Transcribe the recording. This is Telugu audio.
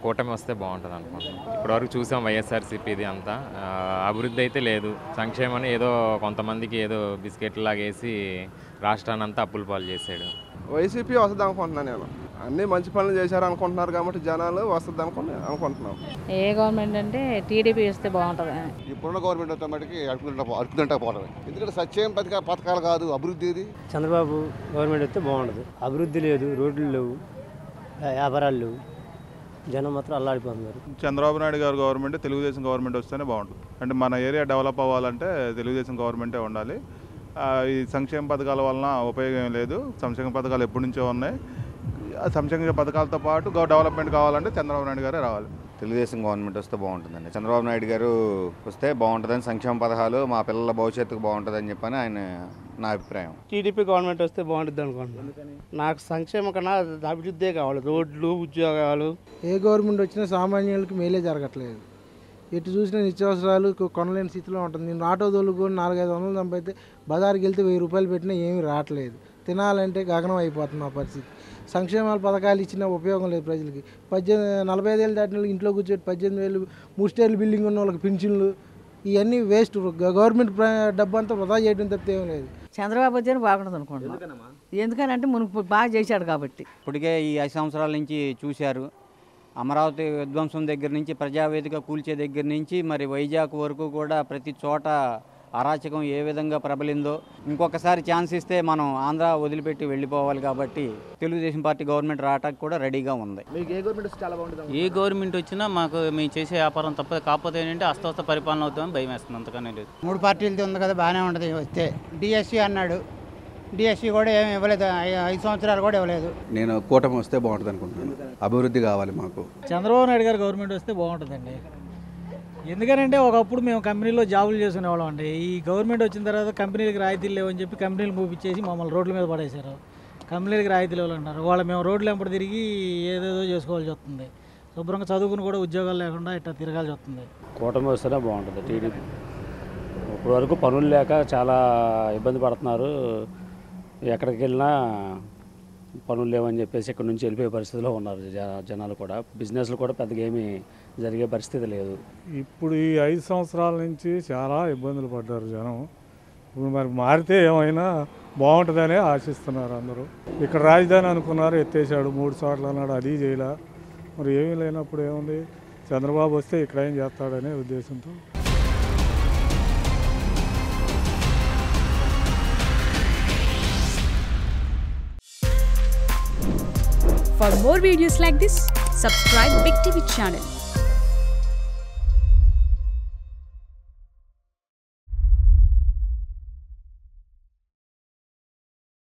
కూటమి వస్తే బాగుంటుంది అనుకుంటున్నాం. ఇప్పటివరకు చూసాం వైఎస్ఆర్సీపీది అంతా అభివృద్ధి అయితే లేదు. సంక్షేమం ఏదో కొంతమందికి ఏదో బిస్కెట్లు లాగేసి రాష్ట్రాన్ని అంతా అప్పుల పాలు చేశాడు. వైసీపీ వస్తుంది అనుకుంటున్నాను నేను. అన్నీ మంచి పనులు చేశారు అనుకుంటున్నారు కాబట్టి జనాలు వస్తుంది అనుకుంటున్నాం. ఏ గవర్నమెంట్ అంటే టీడీపీ వస్తే బాగుంటుంది. ఇప్పుడున్న గవర్నమెంట్ వస్తే మటుకి అడుగుతుంటా పోవడమే. ఎందుకంటే సత్యం పథకాలు కాదు, అభివృద్ధి ఇది. చంద్రబాబు గవర్నమెంట్ వస్తే బాగుండదు. అభివృద్ధి లేదు, రోడ్లు లేవు, వ్యాపారాలు లేవు, జనం మాత్రం అల్లాడిపోతున్నారు. చంద్రబాబు నాయుడు గారు గవర్నమెంట్, తెలుగుదేశం గవర్నమెంట్ వస్తేనే బాగుంటుంది. అంటే మన ఏరియా డెవలప్ అవ్వాలంటే తెలుగుదేశం గవర్నమెంటే ఉండాలి. ఈ సంక్షేమ పథకాల వలన ఉపయోగం లేదు. సంక్షేమ పథకాలు ఎప్పటి నుంచో ఉన్నాయి. ఆ సంక్షేమ పథకాలతో పాటు డెవలప్మెంట్ కావాలంటే చంద్రబాబు నాయుడు గారే రావాలి. తెలుగుదేశం గవర్నమెంట్ వస్తే బాగుంటుందండి. చంద్రబాబు నాయుడు గారు వస్తే బాగుంటుందని, సంక్షేమ పథకాలు మా పిల్లల భవిష్యత్తుకు బాగుంటుందని చెప్పని ఆయన నా అభిప్రాయం. టీడీపీ గవర్నమెంట్ వస్తే బాగుంటుంది అనుకుంటున్నాను. నాకు సంక్షేమం కన్నా అభివృద్ధే కావాలి, రోడ్లు, ఉద్యోగాలు. ఏ గవర్నమెంట్ వచ్చినా సామాన్యులకి మేలే జరగట్లేదు. ఎటు చూసినా నిత్యావసరాలు కొనలేని స్థితిలో ఉంటుంది. నేను ఆటో తోలుకొని 400-500 సంపాదితే బజార్కి వెళ్తే 1000 రూపాయలు పెట్టినా ఏమీ రావట్లేదు. తినాలంటే గగనం అయిపోతుంది ఆ పరిస్థితి. సంక్షేమాల పథకాలు ఇచ్చిన ఉపయోగం లేదు ప్రజలకి. 45 ఏళ్ళు దాటిన ఇంట్లో కూర్చొని 18,000 3 స్టేర్లు బిల్డింగ్ ఉన్న వాళ్ళకి పింఛన్లు ఇవన్నీ వేస్ట్. గవర్నమెంట్ డబ్బు అంతా వృధా చేయడం తప్పితే ఏం లేదు. చంద్రబాబు వచ్చే బాగుంటుంది అనుకుంటున్నాను. ఎందుకనంటే మనకు బాగా చేశాడు కాబట్టి. ఇప్పటికే ఈ 5 సంవత్సరాల నుంచి చూశారు. అమరావతి విధ్వంసం దగ్గర నుంచి, ప్రజావేదిక కూల్చే దగ్గర నుంచి మరి వైజాగ్ వరకు కూడా ప్రతి చోట అరాచకం ఏ విధంగా ప్రబలిందో. ఇంకొకసారి ఛాన్స్ ఇస్తే మనం ఆంధ్ర వదిలిపెట్టి వెళ్ళిపోవాలి కాబట్టి తెలుగుదేశం పార్టీ గవర్నమెంట్ రావడానికి కూడా రెడీగా ఉంది. ఏ గవర్నమెంట్ వచ్చినా మాకు మేము చేసే వ్యాపారం తప్పదు. కాకపోతే ఏంటంటే అస్తవ్యస్త పరిపాలన అవుతామని భయం వేస్తుంది, అంతకనే లేదు. 3 పార్టీలతో ఉంది కదా, బాగానే ఉంటుంది. వస్తే డిఎస్సి అన్నాడు, డిఎస్సి కూడా ఏమి ఇవ్వలేదు, 5 సంవత్సరాలు కూడా ఇవ్వలేదు. నేను కూటమి వస్తే బాగుంటుంది అనుకుంటున్నాను. అభివృద్ధి కావాలి మాకు. చంద్రబాబు నాయుడు గారు గవర్నమెంట్ వస్తే బాగుంటుందండి. ఎందుకంటే ఒకప్పుడు మేము కంపెనీలో జాబులు చేసుకునేవాళ్ళం అండి. ఈ గవర్నమెంట్ వచ్చిన తర్వాత కంపెనీలకు రాయితీలు లేవని చెప్పి కంపెనీలు మూపించేసి మమ్మల్ని రోడ్ల మీద పడేశారు. కంపెనీలకు రాయితీలు ఇవ్వాలంటారు. వాళ్ళు మేము రోడ్లు వెంపడి తిరిగి ఏదేదో చేసుకోవాల్సి వస్తుంది. శుభ్రంగా చదువుకుని కూడా ఉద్యోగాలు లేకుండా ఇట్లా తిరగాల్సి వస్తుంది. కూటమి వస్తేనే బాగుంటుంది. టీడీపీ ఇప్పటి వరకు పనులు లేక చాలా ఇబ్బంది పడుతున్నారు. ఎక్కడికి వెళ్ళినా పనులు లేవని చెప్పేసి ఇక్కడ నుంచి వెళ్ళిపోయే పరిస్థితిలో ఉన్నారు జనాలు కూడా. బిజినెస్లు కూడా పెద్దగా ఏమీ జరిగే పరిస్థితి లేదు. ఇప్పుడు ఈ 5 సంవత్సరాల నుంచి చాలా ఇబ్బందులు పడ్డారు జనం. ఇప్పుడు మరి మారితే ఏమైనా బాగుంటుందనే ఆశిస్తున్నారు అందరూ. ఇక్కడ రాజధాని అనుకున్నారు, ఎత్తేసాడు. 3 చోట్ల అన్నాడు, అది చేయలే. మరి ఏమీ లేనప్పుడు ఏముంది, చంద్రబాబు వస్తే ఇక్కడ ఏం చేస్తాడనే ఉద్దేశంతో. For more videos like this, subscribe Big TV channel.